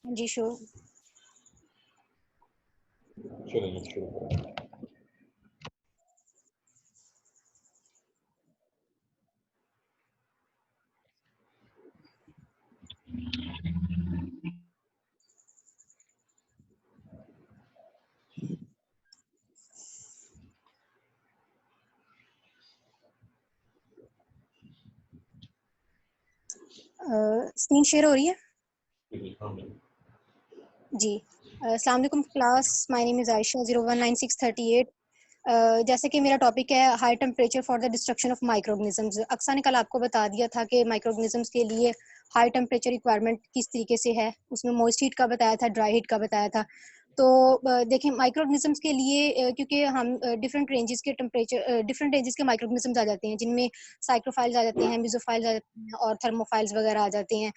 जी sure. चलिए शुरू करें। स्क्रीन शेयर हो रही है हाँ जी। अस्सलाम वालेकुम class, my name is Ayesha 019638। जैसे कि मेरा टॉपिक है high temperature for the destruction of microorganisms. Aqsa ने कल आपको बता दिया था कि माइक्रोऑर्गेनिजम्स के लिए हाई टेम्परेचर रिक्वायरमेंट किस तरीके से है, उसमें मॉइस्ट हीट का बताया था, ड्राई हीट का बताया था। तो देखें माइक्रोऑर्गेनिजम्स के लिए क्योंकि हम डिफरेंट रेंजेस के टेम्परेचर डिफरेंट रेंजेस के माइक्रोऑर्गेनिजम्स आ जाते हैं, जिनमें साइक्रोफाइल्स आ जाते हैं, मेसोफाइल्स आ जाते हैं और थर्मोफाइल्स वगैरह आ जाते हैं।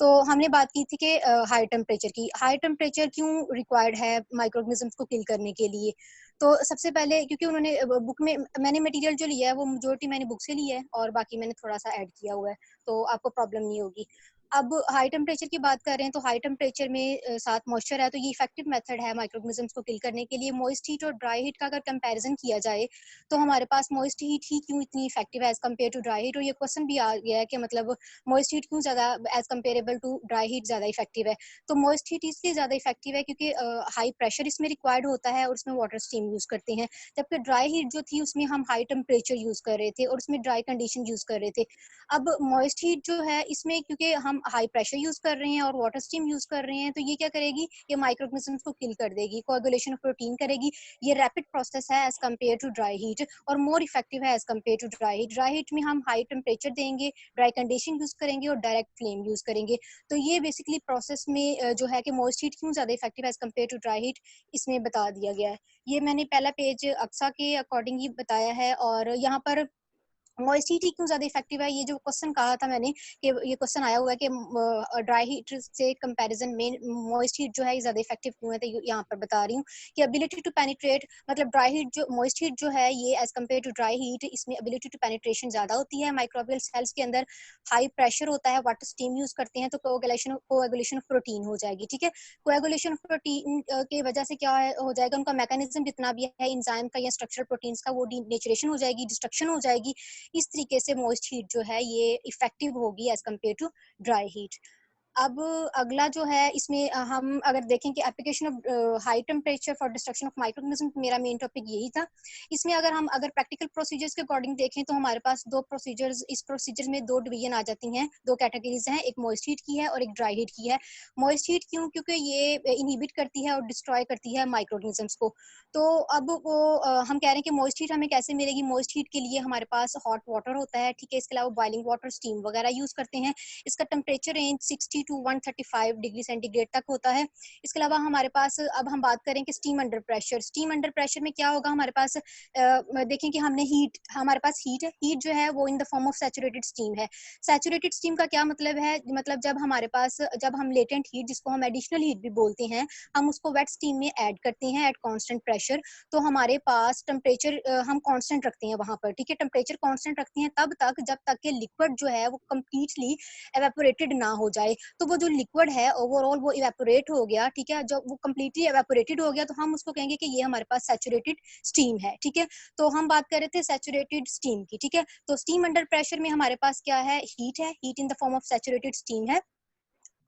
तो हमने बात की थी कि हाई टेम्परेचर की। हाई टेम्परेचर क्यों रिक्वायर्ड है माइक्रोऑर्गेनिजम्स को किल करने के लिए? तो सबसे पहले क्योंकि उन्होंने बुक में, मैंने मटेरियल जो लिया है वो मेजोरिटी मैंने बुक से लिया है और बाकी मैंने थोड़ा सा ऐड किया हुआ है, तो आपको प्रॉब्लम नहीं होगी। अब हाई टेम्परेचर की बात कर रहे हैं तो हाई टेम्परेचर में साथ मॉइस्चर है, तो ये इफेक्टिव मेथड है माइक्रोऑर्गेनिजम्स को किल करने के लिए। मॉइस्ट हीट और ड्राई हीट का अगर कंपैरिजन किया जाए तो हमारे पास मॉइस्ट हीट ही क्यों इतनी इफेक्टिव है as compare to dry heat. और ये क्वेश्चन भी आ गया है कि मतलब मॉइस्ट हीट क्यों ज़्यादा as comparable to dry heat ज़्यादा इफेक्टिव है। तो मॉइस्ट हीट इसलिए ज़्यादा इफेक्टिव है क्योंकि हाई प्रेशर इसमें रिक्वायर्ड होता है और उसमें वाटर स्टीम यूज़ करते हैं। जबकि ड्राई हीट जो थी उसमें हम हाई टेम्परेचर यूज़ कर रहे थे और उसमें ड्राई कंडीशन यूज़ कर रहे थे। अब मॉइस्ट हीट जो है इसमें क्योंकि हम हाई प्रेशर यूज़ कर रहे हैं और वाटर स्टीम यूज़ कर रहे हैं, तो ये क्या करेगी, ये माइक्रोऑर्गेनिजम्स को किल कर देगी, कोएगुलेशन ऑफ प्रोटीन करेगी। ये रैपिड प्रोसेस है as compare to dry heat और मोर इफेक्टिव है as compare to dry heat. Dry heat में हम हाई टेम्परेचर देंगे, ड्राई कंडीशन यूज़ करेंगे और डायरेक्ट फ्लेम यूज़ करेंगे। तो ये बेसिकली प्रोसेस में जो है कि मॉइस्ट हीट क्यों ज़्यादा इफेक्टिव है as compare to dry heat, इसमें बता दिया गया है। ये मैंने पहला पेज अक्सा के अकॉर्डिंग ही बताया है। और यहाँ पर मॉइस्ट हीट ही क्यों ज़्यादा इफेक्टिव है, ये जो क्वेश्चन कहा था मैंने कि ये क्वेश्चन आया हुआ है कि ड्राई हीट से कंपैरिजन में मॉइस्ट हीट जो है ज़्यादा इफेक्टिव क्यों है, तो यहाँ पर बता रही हूँ कि एबिलिटी टू पेनिट्रेट, मतलब ड्राई हीट जो मॉइस्ट हीट जो है ये as compare to dry heat, इसमें एबिलिटी टू पेनिट्रेशन ज़्यादा होती है। माइक्रोबियल सेल्स के अंदर हाई प्रेशर होता है, वाटर स्टीम यूज़ करते हैं, तो कोएगुलेशन ऑफ प्रोटीन हो जाएगी। ठीक है, कोएगुलेशन ऑफ प्रोटीन की वजह से क्या हो जाएगा, उनका मैकेनिज्म जितना भी है इंजाइम का या स्ट्रक्चरल प्रोटीन्स का, वो डीनेचरेशन हो जाएगी, डिस्ट्रक्शन हो जाएगी। इस तरीके से मॉइस्ट हीट जो है ये इफेक्टिव होगी as compare to dry heat. अब अगला जो है इसमें हम अगर देखें कि application of high temperature for destruction of microorganism, मेरा मेन टॉपिक यही था। इसमें अगर हम प्रैक्टिकल प्रोसीजर्स के अकॉर्डिंग देखें तो हमारे पास दो प्रोसीजर्स, इस प्रोसीजर में दो डिवीजन आ जाती हैं, दो कैटेगरीज हैं, एक मॉइस्ट हीट की है और एक ड्राई हीट की है। मॉइस्ट हीट क्यों, क्योंकि ये इनहिबिट करती है और डिस्ट्रॉय करती है माइक्रोऑर्गेनिजम्स को। तो अब वो हम कह रहे हैं कि मॉइस्ट हीट हमें कैसे मिलेगी। मॉइस्ट हीट के लिए हमारे पास हॉट वाटर होता है, ठीक है, इसके अलावा बॉइलिंग वाटर, स्टीम वगैरह यूज करते हैं। इसका temperature range 60 to 135 degree centigrade तक होता है। इसके अलावा हमारे पास, अब हम बात करें कि steam under pressure, steam under pressure में क्या होगा हमारे पास, देखें कि हमने हीट, हमारे पास हीट है, हीट जो है वो in the form of saturated steam है। सैचुरेटेड स्टीम का क्या मतलब है, मतलब जब हमारे पास, जब हम लेटेंट हीट जिसको हम एडिशनल हीट भी बोलते हैं, हम उसको वेट स्टीम में ऐड करते हैं एट कांस्टेंट प्रेशर, तो हमारे पास टेम्परेचर हम कांस्टेंट रखते हैं वहां पर। ठीक है, टेम्परेचर कांस्टेंट रखते हैं तब तक जब तक कि लिक्विड जो है वो कंप्लीटली एवेपोरेटेड ना हो जाए। तो वो जो लिक्विड है ओवरऑल वो इवेपोरेट हो गया, ठीक है, जब वो कंप्लीटली एवेपोरेटेड हो गया तो हम उसको कहेंगे कि ये हमारे पास सैचुरेटेड स्टीम है। ठीक है, तो हम बात कर रहे थे सैचुरेटेड स्टीम की। ठीक है, तो स्टीम अंडर प्रेशर में हमारे पास क्या है, हीट है, heat in the form of saturated steam है।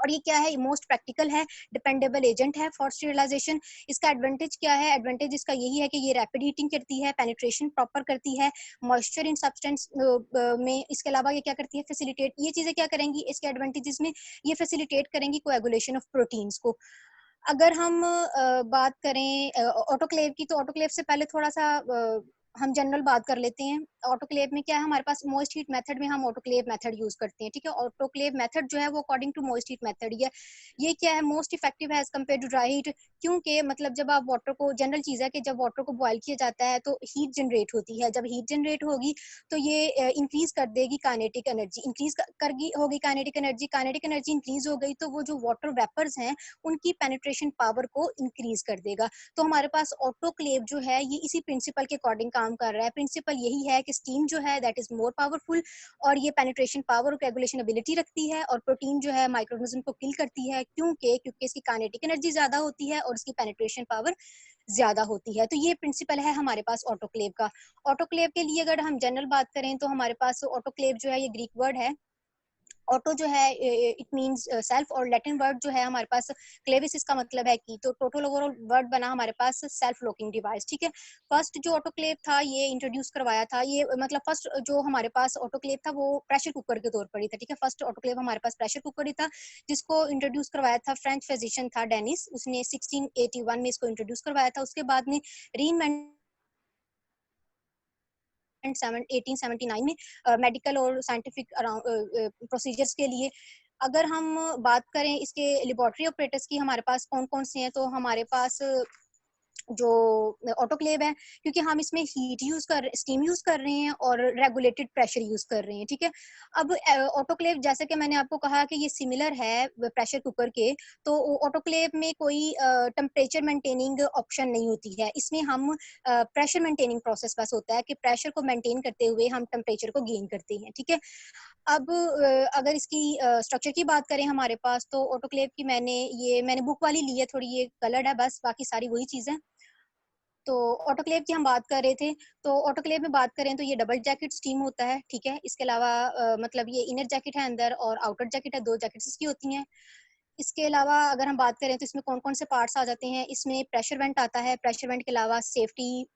और ये क्या है, मोस्ट प्रैक्टिकल है, डिपेंडेबल एजेंट है फॉर स्टेरिलाइजेशन। इसका एडवांटेज क्या है, एडवांटेज इसका यही है कि ये रैपिड हीटिंग करती है, पेनिट्रेशन प्रॉपर करती है, मॉइस्चर इन सब्सटेंस में। इसके अलावा ये क्या करती है, फैसिलिटेट, ये चीजें क्या करेंगी इसके एडवांटेजेस में, ये फैसिलिटेट करेंगी कोएगुलेशन ऑफ प्रोटीन्स को। अगर हम बात करें ऑटोक्लेव की, तो ऑटोक्लेव से पहले थोड़ा सा हम जनरल बात कर लेते हैं। ऑटोक्लेव में क्या है, हमारे पास मोस्ट हीट मेथड में हम ऑटोक्लेव मेथड यूज करते हैं। ठीक है, ऑटोक्लेव मेथड जो है वो according to moist heat method ही है। ये क्या है, मोस्ट इफेक्टिव है as compare to dry heat, क्योंकि मतलब जब आप वाटर को, जनरल चीज है कि जब वाटर को बॉयल किया जाता है तो हीट जनरेट होती है। जब हीट जनरेट होगी तो ये इंक्रीज कर देगी काइनेटिक एनर्जी, इंक्रीज कर होगी kinetic energy, kinetic energy increase हो गई तो वो जो वाटर वेपर्स हैं उनकी पेनिट्रेशन पावर को इंक्रीज कर देगा। तो हमारे पास ऑटोक्लेव जो है ये इसी प्रिंसिपल के अकॉर्डिंग काम काम कर रहा है, प्रिंसिपल यही है कि स्टीम जो है दैट इज मोर पावरफुल और ये पेनिट्रेशन पावर और कोएगुलेशन एबिलिटी रखती है, और प्रोटीन जो है माइक्रोऑर्गेनिज्म को किल करती है, क्योंकि इसकी काइनेटिक एनर्जी ज्यादा होती है और इसकी पेनिट्रेशन पावर ज्यादा होती है। तो ये प्रिंसिपल है हमारे पास ऑटोक्लेव का। ऑटोक्लेव के लिए अगर हम जनरल बात करें तो हमारे पास ऑटोक्लेव जो है ये ग्रीक वर्ड है। ऑटो जो है इट मींस सेल्फ, और लैटिन वर्ड जो है हमारे पास क्लेविस, इसका मतलब है की। तो टोटल ओवरऑल वर्ड बना हमारे पास सेल्फ लॉकिंग डिवाइस, ठीक है। फर्स्ट जो ऑटोक्लेव था ये इंट्रोड्यूस करवाया था, ये मतलब फर्स्ट जो हमारे पास ऑटोक्लेव था वो प्रेशर कुकर के तौर पर ही था, ठीक है। फर्स्ट ऑटोक्लेव हमारे पास प्रेशर कुकर ही था, जिसको इंट्रोड्यूस करवाया था फ्रेंच फिजिशियन था डेनिस, उसने 1681 में इसको इंट्रोड्यूस करवाया था। उसके बाद में रीइन्वेंट 1879 में मेडिकल और साइंटिफिक प्रोसीजर्स के लिए। अगर हम बात करें इसके लेबोरेटरी ऑपरेटर्स की, हमारे पास कौन कौन से हैं, तो हमारे पास जो ऑटोक्लेव है, क्योंकि हम इसमें हीट यूज कर स्टीम यूज कर रहे हैं और रेगुलेटेड प्रेशर यूज कर रहे हैं, ठीक है। अब ऑटोक्लेव जैसे कि मैंने आपको कहा कि ये सिमिलर है प्रेशर कुकर के, तो ऑटोक्लेव में कोई टेम्परेचर मेंटेनिंग ऑप्शन नहीं होती है, इसमें हम प्रेशर मेंटेनिंग प्रोसेस बस होता है कि प्रेशर को मेंटेन करते हुए हम टेम्परेचर को गेन करते हैं, ठीक है। अब अगर इसकी स्ट्रक्चर की बात करें हमारे पास, तो ऑटोक्लेव की मैंने बुक वाली ली है, थोड़ी ये कलर्ड है, बस बाकी सारी वही चीजें। तो ऑटोक्लेव की हम बात कर रहे थे, तो ऑटोक्लेव में बात करें तो ये डबल जैकेट स्टीम होता है, ठीक है। इसके अलावा मतलब ये इनर जैकेट है अंदर और आउटर जैकेट है, दो जैकेट्स इसकी होती हैं। इसके अलावा अगर हम बात करें तो इसमें कौन कौन से पार्ट्स आ जाते हैं, इसमें प्रेशर वेंट आता है, प्रेशर वेंट के अलावा सेफ्टी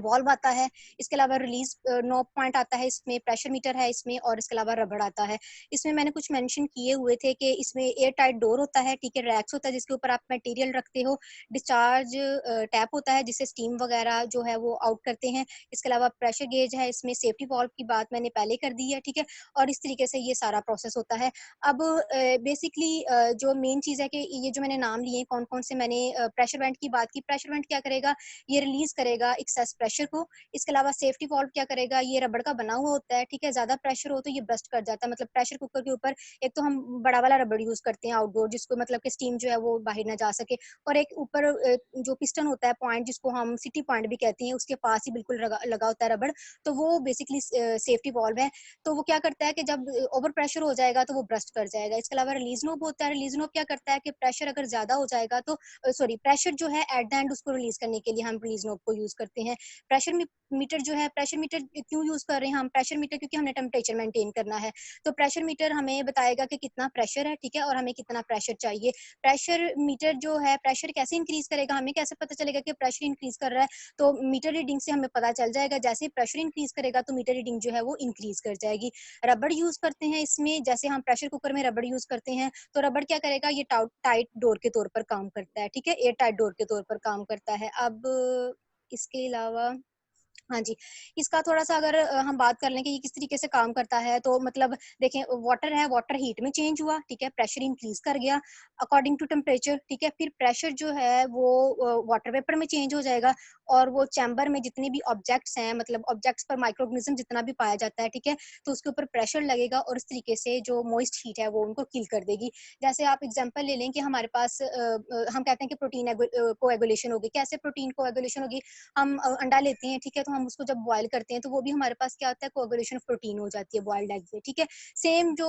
वॉल्व आता है, इसके अलावा रिलीज नॉब पॉइंट आता है, इसमें प्रेशर मीटर है इसमें, और इसके अलावा रबड़ आता है। इसमें मैंने कुछ मेंशन किए हुए थे कि इसमें एयर टाइट डोर होता है, ठीक है, रैक्स होता है जिसके ऊपर आप मटेरियल रखते हो, डिस्चार्ज टैप होता है जिससे स्टीम वगैरह जो है वो आउट करते हैं। इसके अलावा प्रेशर गेज है, इसमें सेफ्टी वॉल्व की बात मैंने पहले कर दी है, ठीक है। और इस तरीके से ये सारा प्रोसेस होता है। अब बेसिकली जो मेन चीज है कि ये जो मैंने नाम लिए कौन कौन से, मैंने प्रेशर वेंट की बात की। प्रेशर वेंट क्या करेगा, ये रिलीज करेगा एक्सेस प्रेशर को। इसके अलावा सेफ्टी वॉल्व क्या करेगा, ये रबड़ का बना हुआ होता है, ठीक है, ज्यादा प्रेशर हो तो ये बस्ट कर जाता है। मतलब प्रेशर कुकर के ऊपर एक तो हम बड़ा वाला रबड़ यूज करते हैं आउटडोर, जिसको मतलब कि स्टीम जो है वो बाहर ना जा सके, और एक ऊपर जो पिस्टन होता है पॉइंट, जिसको हम सिटी पॉइंट भी कहते हैं, उसके पास ही बिल्कुल लगा होता है रबड़, तो वो बेसिकली सेफ्टी वॉल्व है। तो वो क्या करता है कि जब ओवर प्रेशर हो जाएगा तो वो ब्रस्ट कर जाएगा। इसके अलावा रिलीज नोब होता है, रिलीज नोब क्या करता है कि प्रेशर अगर ज्यादा हो जाएगा तो सॉरी, प्रेशर जो है एट द एंड उसको रिलीज करने के लिए हम रिलीज नोब को यूज करते हैं। प्रेशर मीटर जो है, प्रेशर मीटर क्यों यूज कर रहे हैं हम प्रेशर मीटर, क्योंकि हमने टेम्परेचर मेंटेन करना है। तो प्रेशर मीटर हमें बताएगा कि कितना प्रेशर है, ठीक है, और हमें कितना प्रेशर चाहिए। प्रेशर मीटर जो है प्रेशर कैसे इंक्रीज करेगा, हमें कैसे पता चलेगा कि प्रेशर इंक्रीज कर रहा है, तो मीटर रीडिंग से हमें पता चल जाएगा। जैसे ही प्रेशर इंक्रीज करेगा तो मीटर रीडिंग जो है वो इंक्रीज कर जाएगी। रबड़ यूज करते हैं इसमें, जैसे हम प्रेशर कुकर में रबड़ यूज करते हैं, तो रबड़ क्या करेगा, ये टाइट डोर के तौर पर काम करता है, ठीक है, एयर टाइट डोर के तौर पर काम करता है। अब इसके अलावा हाँ जी, इसका थोड़ा-सा अगर हम बात कर लें कि ये किस तरीके से काम करता है, तो मतलब देखें, वाटर है, वाटर हीट में चेंज हुआ, ठीक है, प्रेशर इंक्रीज़ कर गया अकॉर्डिंग टू टेम्परेचर, ठीक है, फिर प्रेशर जो है वो वाटर वेपर में चेंज हो जाएगा, और वो चैम्बर में जितने भी ऑब्जेक्ट्स हैं, मतलब ऑब्जेक्ट्स पर माइक्रोऑर्गेनिज्म जितना भी पाया जाता है, ठीक है, तो उसके ऊपर प्रेशर लगेगा और इस तरीके से जो मॉइस्ट हीट है वो उनको किल कर देगी। जैसे आप एग्जांपल ले लें कि हमारे पास हम कहते हैं कि प्रोटीन कोएगुलेशन होगी। कैसे प्रोटीन कोएगुलेशन होगी, हम अंडा लेते हैं, ठीक है, तो हम उसको जब बॉयल करते हैं तो वो भी हमारे पास क्या होता है, कोएगुलेशन ऑफ प्रोटीन हो जाती है बॉइल्ड एग से, ठीक है। सेम जो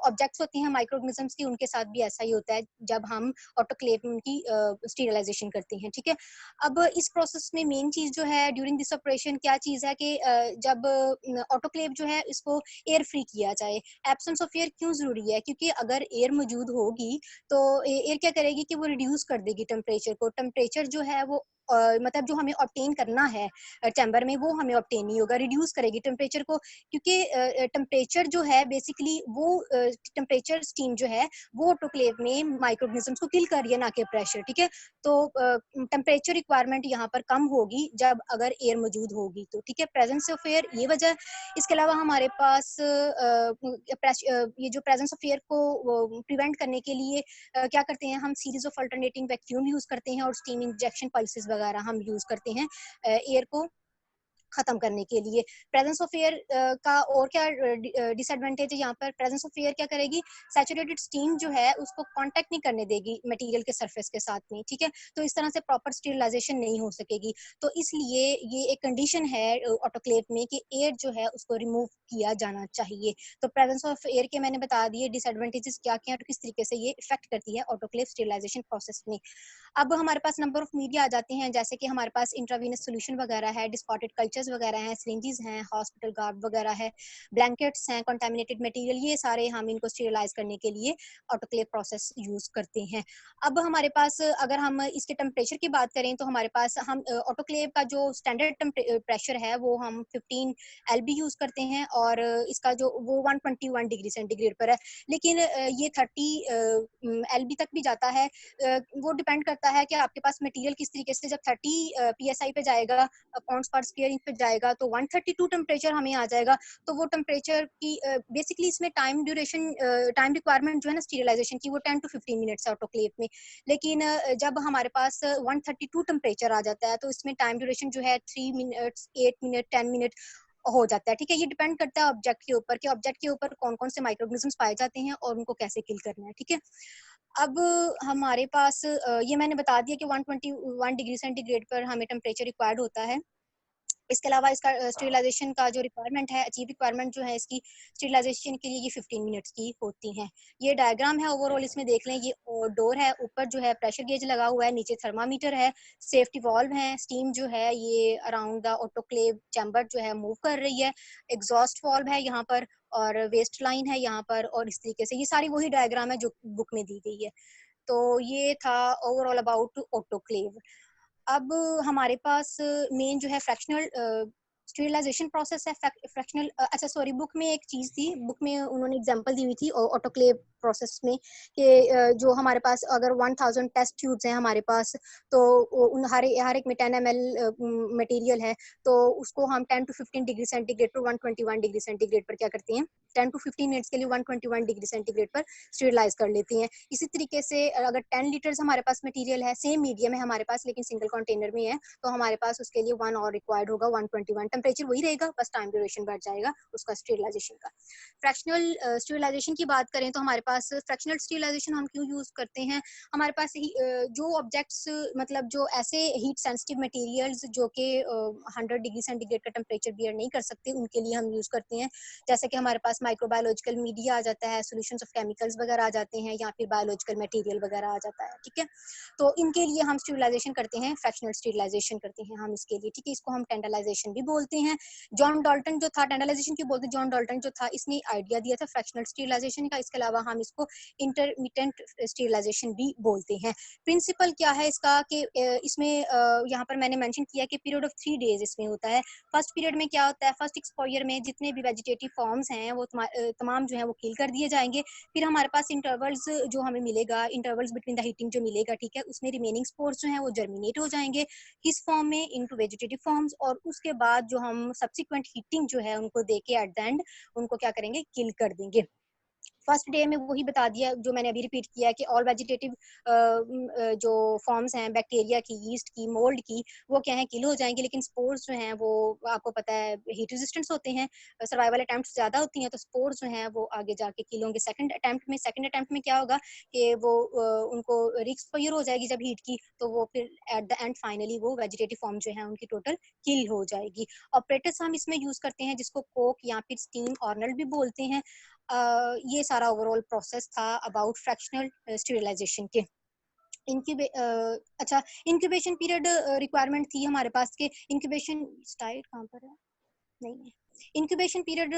ऑब्जेक्ट्स होती हैं माइक्रोऑर्गेनिजम्स की, उनके साथ भी ऐसा ही होता है जब हम ऑटोक्लेव की स्टीरिलाइजेशन करते हैं, ठीक है। अब इस प्रोसेस में मेन चीज जो है ड्यूरिंग दिस ऑपरेशन क्या चीज है कि जब ऑटोक्लेव जो है इसको एयर फ्री किया जाए। एब्सेंस ऑफ एयर क्यों जरूरी है, क्योंकि अगर एयर मौजूद होगी तो एयर क्या करेगी कि वो रिड्यूस कर देगी टेम्परेचर को। टेम्परेचर जो है वो मतलब जो हमें ऑब्टेन करना है चैम्बर में, वो हमें ऑब्टेन नहीं होगा, रिड्यूस करेगी टेम्परेचर को, क्योंकि टेम्परेचर जो है बेसिकली वो टेम्परेचर स्टीम जो है वो ऑटोक्लेव में माइक्रोऑर्गेनिजम्स को किल कर रही है, ना कि प्रेशर, ठीक है। तो टेम्परेचर रिक्वायरमेंट यहाँ पर कम होगी जब अगर एयर मौजूद होगी तो, ठीक है, प्रेजेंस ऑफ एयर ये वजह है। इसके अलावा हमारे पास ये जो प्रेजेंस ऑफ एयर को प्रिवेंट करने के लिए क्या करते हैं हम, series of alternating vacuum use करते हैं और स्टीम इंजेक्शन पल्सेस वगैरह हम यूज करते हैं एयर को खत्म करने के लिए। प्रेजेंस ऑफ एयर का और क्या डिसएडवांटेज है यहाँ पर, प्रेजेंस ऑफ एयर क्या करेगी, सैचुरेटेड स्टीम जो है उसको कांटेक्ट नहीं करने देगी मटेरियल के सरफेस के साथ में, ठीक है। तो इस तरह से प्रॉपर स्टीरिलाइजेशन नहीं हो सकेगी। तो इसलिए ये एक कंडीशन है ऑटोक्लेव में कि एयर जो है उसको रिमूव किया जाना चाहिए। तो प्रेजेंस ऑफ एयर के मैंने बता दिए डिसएडवांटेजेस क्या क्या और किस तरीके से ये इफेक्ट करती है ऑटोक्लेव स्टीरिलाइजेशन प्रोसेस में। अब हमारे पास नंबर ऑफ मीडिया आ जाते हैं, जैसे कि हमारे पास इंट्रावीनस सोल्यूशन वगैरह है, डिस्पॉटेड कल्चर्स वगैरह हैं, सिरिंजेस हैं, हॉस्पिटल गार्ड वगैरह है, ब्लैंकेट्स हैं, कंटामिनेटेड मटेरियल, ये सारे हम इनको स्टीरिलाइज करने के लिए ऑटोक्लेव प्रोसेस यूज करते हैं। अब हमारे पास अगर हम इसके टेम्परेचर की बात करें तो हमारे पास हम ऑटोक्लेव का जो स्टैंडर्ड प्रेशर है वो हम 15 LB यूज करते हैं और इसका जो वो 121 डिग्री सेंटीग्रेड पर है। लेकिन ये 30 LB तक भी जाता है। वो डिपेंड करता है कि आपके पास मटेरियल किस तरीके से, जब 30 PSI पे जाएगा, पाउंड्स पर स्क्वायर इंच पे जाएगा तो 132 टेम्परेचर हमें आ जाएगा। तो वो टेम्परेचर की बेसिकली इसमें टाइम ड्यूरेशन, टाइम रिक्वायरमेंट जो है ना स्टीरिलाइजेशन की, वो 10 to 15 मिनट्स है ऑटोक्लेव में। लेकिन जब हमारे पास 132 टेम्परेचर आ जाता है तो इसमें टाइम ड्यूरेशन जो है 3 मिनट्स, 8 मिनट, 10 मिनट हो जाता है, ठीक है। ये डिपेंड करता है ऑब्जेक्ट के ऊपर कि ऑब्जेक्ट के ऊपर कौन कौन से माइक्रोऑर्गेनिज्म्स पाए जाते हैं और उनको कैसे किल करना है, ठीक है। अब हमारे पास ये मैंने बता दिया कि 121 डिग्री सेंटीग्रेड पर हमें टेम्परेचर रिक्वायर्ड होता है। इसके अलावा इसका स्टीरिलाइजेशन का जो रिक्वायरमेंट है, अचीव रिक्वायरमेंट जो है इसकी स्टीरिलाइजेशन के लिए, ये 15 मिनट्स की होती है। ये डायग्राम है ओवरऑल, इसमें देख लें, ये डोर है, ऊपर जो है प्रेशर गेज लगा हुआ है, नीचे थर्मामीटर है, सेफ्टी वॉल्व है, स्टीम जो है ये अराउंड द ऑटोक्लेव चैम्बर जो है मूव कर रही है, एग्जॉस्ट वॉल्व है यहाँ पर और वेस्ट लाइन है यहाँ पर, और इस तरीके से ये सारी वही डायग्राम है जो बुक में दी गई है। तो ये था ओवरऑल अबाउट ऑटोक्लेव। अब हमारे पास मेन जो है फ्रैक्शनल स्टीरिलाइजेशन प्रोसेस है, फ्रैक्शनल, अच्छा सॉरी, बुक में एक चीज थी, बुक में उन्होंने एग्जांपल दी हुई थी ऑटोक्लेव प्रोसेस में कि जो हमारे पास अगर 1000 टेस्ट ट्यूब्स हैं हमारे पास, तो उन हर एक में 10 ml मटेरियल है, तो उसको हम 10 to 15 डिग्री सेंटीग्रेड पर 121 डिग्री सेंटीग्रेड पर क्या करते हैं, 10 to 15 मिनट्स के लिए 121 डिग्री सेंटीग्रेड पर स्टीरिलाइज कर लेते हैं। इसी तरीके से अगर 10 लीटर्स हमारे पास मटेरियल है, सेम मीडियम है हमारे पास लेकिन सिंगल कंटेनर में है, तो हमारे पास उसके लिए 1 और रिक्वायर्ड होगा, 121। टेम्परेचर वही रहेगा, बस टाइम ड्यूरेशन बढ़ जाएगा उसका स्टीरिलाइजेशन का। फ्रैक्शनल स्टीरिलाइजेशन की बात करें तो हमारे पास फ्रैक्शनल स्टीरिलाइजेशन हम क्यों यूज करते हैं, हमारे पास जो ऑब्जेक्ट्स, मतलब जो ऐसे हीट सेंसिटिव मटेरियल्स जो कि 100 डिग्री सेंटीग्रेड का टेम्परेचर बियर नहीं कर सकते, उनके लिए हम यूज करते हैं। जैसे कि हमारे पास माइक्रोबायोलॉजिकल मीडिया आ जाता है, सॉल्यूशंस ऑफ केमिकल्स वगैरह आ जाते हैं, या फिर बायोलॉजिकल मटेरियल वगैरह आ जाता है, ठीक है। तो इनके लिए हम स्टीरिलाइजेशन करते हैं, फ्रैक्शनल स्टीरिलाइजेशन करते हैं हम इसके लिए, ठीक है। इसको हम टेंडलाइजेशन भी बोलते हैं। जॉन डाल्टन जो था, टेंडलाइजेशन क्यों बोलते हैं, जॉन डाल्टन जो था इसने आइडिया दिया था फ्रैक्शनल स्टीरिलाइजेशन का। इसके अलावा हम इसको इंटरमिटेंट स्टीरिलाइजेशन भी बोलते हैं। प्रिंसिपल क्या है इसका कि इसमें यहाँ पर मैंने मेंशन किया कि पीरियड ऑफ 3 डेज इसमें होता है। फर्स्ट पीरियड में क्या होता है, फर्स्ट एक्सपोजर में जितने भी वेजिटेटिव फॉर्म्स हैं वो तमाम जो है वो किल कर दिए जाएंगे। फिर हमारे पास इंटरवल्स जो हमें मिलेगा, इंटरवल्स बिटवीन द हीटिंग जो मिलेगा, ठीक है, उसमें रिमेनिंग स्पोर्स जो हैं वो जर्मिनेट हो जाएंगे किस फॉर्म में, इनटू वेजिटेटिव फॉर्म्स, और उसके बाद जो हम सब्सिक्वेंट हीटिंग जो है उनको देके एट द एंड उनको क्या करेंगे, किल कर देंगे। फर्स्ट डे में वही बता दिया जो मैंने अभी रिपीट किया कि ऑल वेजिटेटिव जो फॉर्म्स हैं बैक्टीरिया की, यीस्ट की, मोल्ड की, वो क्या है, किल हो जाएंगे। लेकिन स्पोर्स जो हैं वो आपको पता है हीट रेजिस्टेंस होते हैं, सर्वाइवल अटेम्प्ट्स ज्यादा होती हैं, तो स्पोर्स जो हैं वो आगे जाके किल होंगे। सेकंड अटेम्प्ट में क्या होगा कि वो उनको रिएक्सपोजर हो जाएगी जब हीट की, तो वो फिर एट द एंड फाइनली वो वेजिटेटिव फॉर्म जो है उनकी टोटल किल हो जाएगी। ऑपरेटर्स हम इसमें यूज करते हैं जिसको कोक या फिर स्टीम ऑर्नल भी बोलते हैं। ये सारा ओवरऑल प्रोसेस था अबाउट फ्रैक्शनल स्टीरिलाइजेशन के। इनक्यूबे अच्छा, इंक्यूबेशन पीरियड रिक्वायरमेंट थी हमारे पास के, इंक्यूबेशन स्टाइल कहाँ पर है, नहीं है। इंक्यूबेशन पीरियड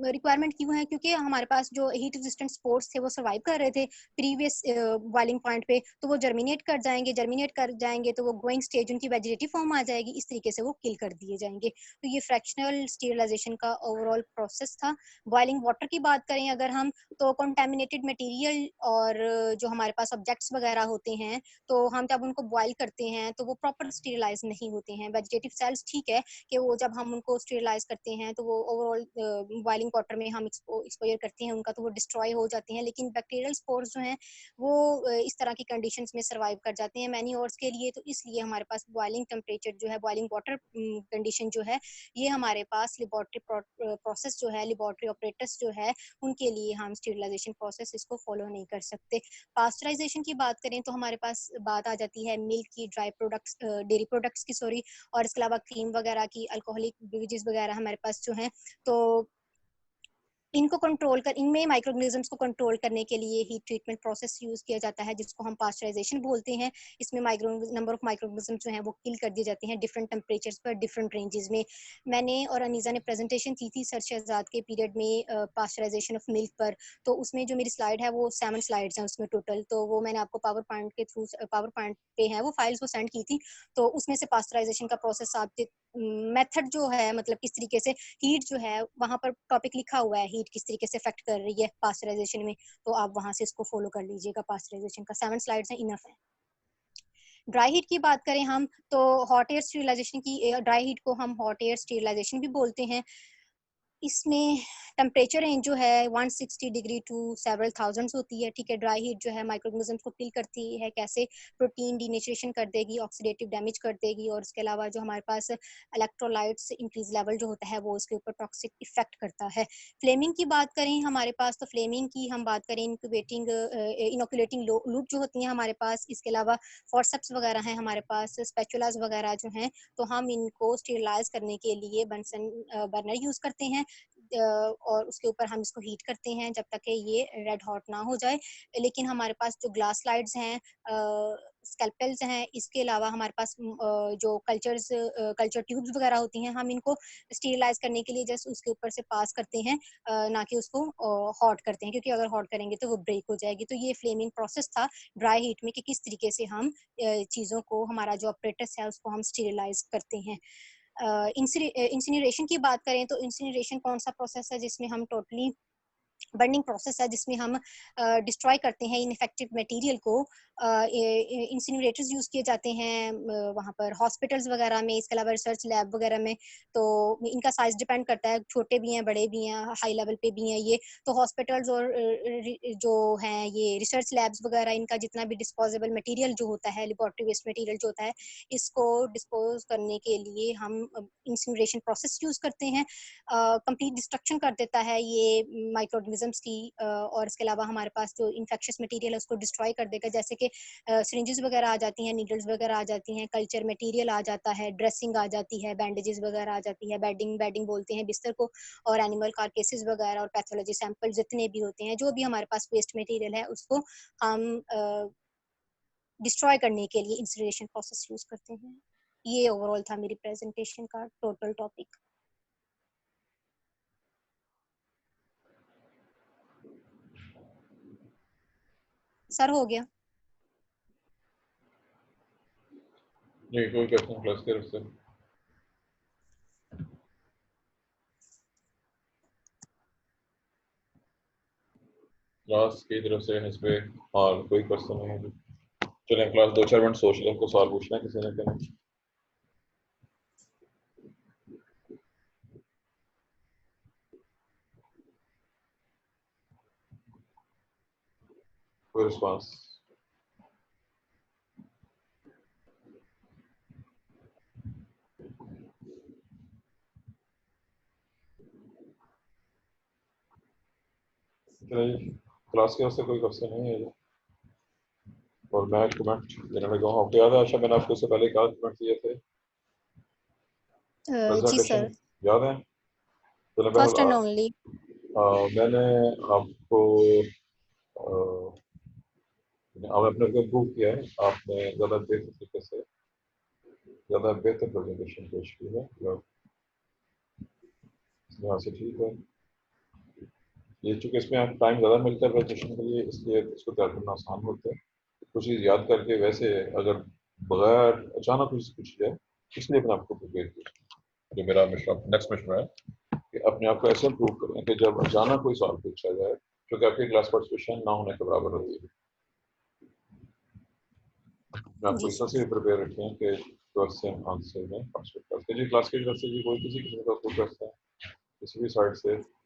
रिक्वायरमेंट क्यों है, क्योंकि हमारे पास जो हीट रेजिस्टेंट स्पोर्स थे वो सर्वाइव कर रहे थे प्रीवियस बॉइलिंग पॉइंट पे, तो वो जर्मिनेट कर जाएंगे तो वो ग्रोइंग स्टेज उनकी वेजिटेटिव फॉर्म आ जाएगी, इस तरीके से वो किल कर दिए जाएंगे। तो ये फ्रैक्शनल स्टीरिलाइजेशन का ओवरऑल प्रोसेस था। बॉइलिंग वाटर की बात करें अगर हम, तो कंटेमिनेटेड मटेरियल और जो हमारे पास ऑब्जेक्ट्स वगैरह होते हैं, तो हम जब उनको बॉयल करते हैं तो वो प्रॉपर स्टीरिलाइज नहीं होते हैं। वेजिटेटिव सेल्स ठीक है कि वो जब हम उनको स्टीरिलाइज करते हैं तो वो ओवरऑल बॉइलिंग वाटर में हम एक्सपोजर करते हैं उनका, तो वो डिस्ट्रॉय हो जाते हैं। लेकिन बैक्टीरियल स्पोर्स जो हैं वो इस तरह की कंडीशंस में सर्वाइव कर जाते हैं मैनी ऑर्स के लिए। तो इसलिए हमारे पास बॉइलिंग टेम्परेचर जो है, बॉइलिंग वाटर कंडीशन जो है, ये हमारे पास लेबोरेटरी प्रोसेस जो है, लेबोरेटरी ऑपरेटर्स जो है, उनके लिए हम स्टीरिलाइजेशन प्रोसेस इसको फॉलो नहीं कर सकते। पास्चराइजेशन की बात करें तो हमारे पास बात आ जाती है मिल्क की, ड्राई प्रोडक्ट्स, डेयरी प्रोडक्ट्स की सॉरी, और इसके अलावा क्रीम वगैरह की, अल्कोहलिक बेवरेजेस वगैरह हमारे पास जो हैं। तो इनको कंट्रोल कर इनमें माइक्रोऑर्गेनिजम्स को कंट्रोल करने के लिए हीट ट्रीटमेंट प्रोसेस यूज किया जाता है, जिसको हम पास्चराइजेशन बोलते हैं। इसमें नंबर ऑफ माइक्रोऑर्गेनिजम्स जो हैं वो किल कर दिए जाते हैं डिफरेंट टेम्परेचर्स पर, डिफरेंट रेंजेस में। मैंने और अनीजा ने प्रेजेंटेशन की थी सर शहजाद के पीरियड में पास्चराइजेशन ऑफ मिल्क पर। तो उसमें जो मेरी स्लाइड है वो 7 स्लाइड्स हैं उसमें टोटल, तो वो मैंने आपको पावर पॉइंट के थ्रू, पावर पॉइंट पे है वो फाइल्स, वो सेंड की थी। तो उसमें से पास्चराइजेशन का प्रोसेस आप मेथड जो है, मतलब किस तरीके से हीट जो है, वहां पर टॉपिक लिखा हुआ है हीट किस तरीके से इफेक्ट कर रही है पास्चराइजेशन में, तो आप वहां से इसको फॉलो कर लीजिएगा। पास्चराइजेशन का 7 स्लाइड्स हैं, इनफ है। ड्राई हीट की बात करें हम, तो हॉट एयर स्टीरिलाइजेशन की, ड्राई हीट को हम हॉट एयर स्टीरिलाइजेशन भी बोलते हैं। इसमें टेम्परेचर रेंज जो है 160 डिग्री टू सेवरल थाउजेंड्स होती है, ठीक है। ड्राई हीट जो है माइक्रोऑर्गेनिजम्स को किल करती है, कैसे? प्रोटीन डीनेचरेशन कर देगी, ऑक्सीडेटिव डैमेज कर देगी, और इसके अलावा जो हमारे पास इलेक्ट्रोलाइट्स इंक्रीज लेवल जो होता है वो उसके ऊपर टॉक्सिक इफेक्ट करता है। फ्लेमिंग की बात करें हमारे पास, तो फ्लेमिंग की हम बात करें, इनोकुलेटिंग लूप जो होती हैं हमारे पास, इसके अलावा फॉर्सेप्स वगैरह हैं हमारे पास, स्पैचुलास वगैरह जो हैं, तो हम इनको स्टीरिलाइज करने के लिए बंसन बर्नर यूज करते हैं, और उसके ऊपर हम इसको हीट करते हैं जब तक कि ये रेड हॉट ना हो जाए। लेकिन हमारे पास जो ग्लास स्लाइड्स हैं, स्कैल्पेल्स हैं, इसके अलावा हमारे पास जो कल्चर ट्यूब्स वगैरह होती हैं, हम इनको स्टीरिलाइज करने के लिए जस्ट उसके ऊपर से पास करते हैं, ना कि उसको हॉट करते हैं, क्योंकि अगर हॉट करेंगे तो वो ब्रेक हो जाएगी। तो ये फ्लेमिंग प्रोसेस था ड्राई हीट में कि किस तरीके से हम चीज़ों को, हमारा जो ऑपरेटस है उसको हम स्टीरिलाइज करते हैं। इंसिनरेशन की बात करें तो इंसिनरेशन कौन सा प्रोसेस है जिसमें हम टोटली बर्निंग प्रोसेस है, जिसमें हम डिस्ट्रॉय करते हैं इनफेक्टिव मटेरियल को। इंसिनरेटर्स यूज किए जाते हैं वहाँ पर हॉस्पिटल्स वगैरह में, इसके अलावा रिसर्च लैब वगैरह में। तो इनका साइज डिपेंड करता है, छोटे भी हैं, बड़े भी हैं, हाई लेवल पे भी हैं ये। तो हॉस्पिटल्स और जो हैं ये रिसर्च लैब्स वगैरह, इनका जितना भी डिस्पोजेबल मटेरियल जो होता है, लेबोरेटरी वेस्ट मटेरियल जो होता है, इसको डिस्पोज करने के लिए हम इंसिनरेशन प्रोसेस यूज करते हैं। कंप्लीट डिस्ट्रक्शन कर देता है ये माइक्रोऑर्गेनिजम्स की, और इसके अलावा हमारे पास जो इन्फेक्शियस मटेरियल है उसको डिस्ट्रॉय कर देगा, जैसे कि सिरिंजेस वगैरह आ जाती हैं, नीडल्स वगैरह आ जाती हैं, कल्चर मटेरियल आ जाता है, ड्रेसिंग आ जाती है, बैंडेजेस वगैरह आ जाती है, बेडिंग बोलते हैं बिस्तर को, और एनिमल कार्केसेस वगैरह और पैथोलॉजी सैंपल जितने भी होते हैं, जो भी हमारे पास वेस्ट मटेरियल है, उसको हम डिस्ट्रॉय करने के लिए इंसिनरेशन प्रोसेस यूज करते हैं। ये ओवरऑल था मेरी प्रेजेंटेशन का टोटल टॉपिक। सर हो गया? नहीं, कोई क्वेश्चन क्लास के तरफ से? क्लास की तरफ से इस पे हाँ कोई क्वेश्चन नहीं है? चलें क्लास 2-4 मिनट सोच लें, को सवाल पूछना है किसी ने क्या? कोई रिस्पांस? चलिए क्लास के वास्ते कोई क्वेश्चन नहीं है। और मैं कमेंट देने लगा हूँ, आपको याद है आशा, मैंने आपको इससे पहले क्या कमेंट दिए थे जी प्रेजेंटेशन, सर, याद है? तो फर्स्ट एंड ओनली। मैंने आपको आपने अपने इम्प्रूव किया है, आपने ज़्यादा बेहतर तरीके से, ज़्यादा बेहतर प्रेजेंटेशन पेश की है, यहाँ से ठीक है। ये चूँकि इसमें आप टाइम ज़्यादा मिलता है प्रेजेंटेशन के लिए, इसलिए इसको तैयार करना आसान होता है। कुछ चीज़ याद करके, वैसे अगर बगैर अचानक कुछ पूछ जाए, इसलिए मैंने आपको प्रिपेयर किया। जो मेरा मिशन, नेक्स्ट मिशन है कि अपने आप को ऐसे इम्प्रूव करें कि जब अचानक कोई सवाल पूछा जाए जो कि आपकी क्लास पार्टिसिपेशन ना होने के बराबर होती है, मैं आपको जी इस तरह सर। से प्रिपेयर रखें कि क्वेश्चन आंसर में पार्टिसिपेट करते हैं। जी क्लास की तरफ से जी कोई किसी किस्म का कोई क्वेश्चन है? किसी भी साइड से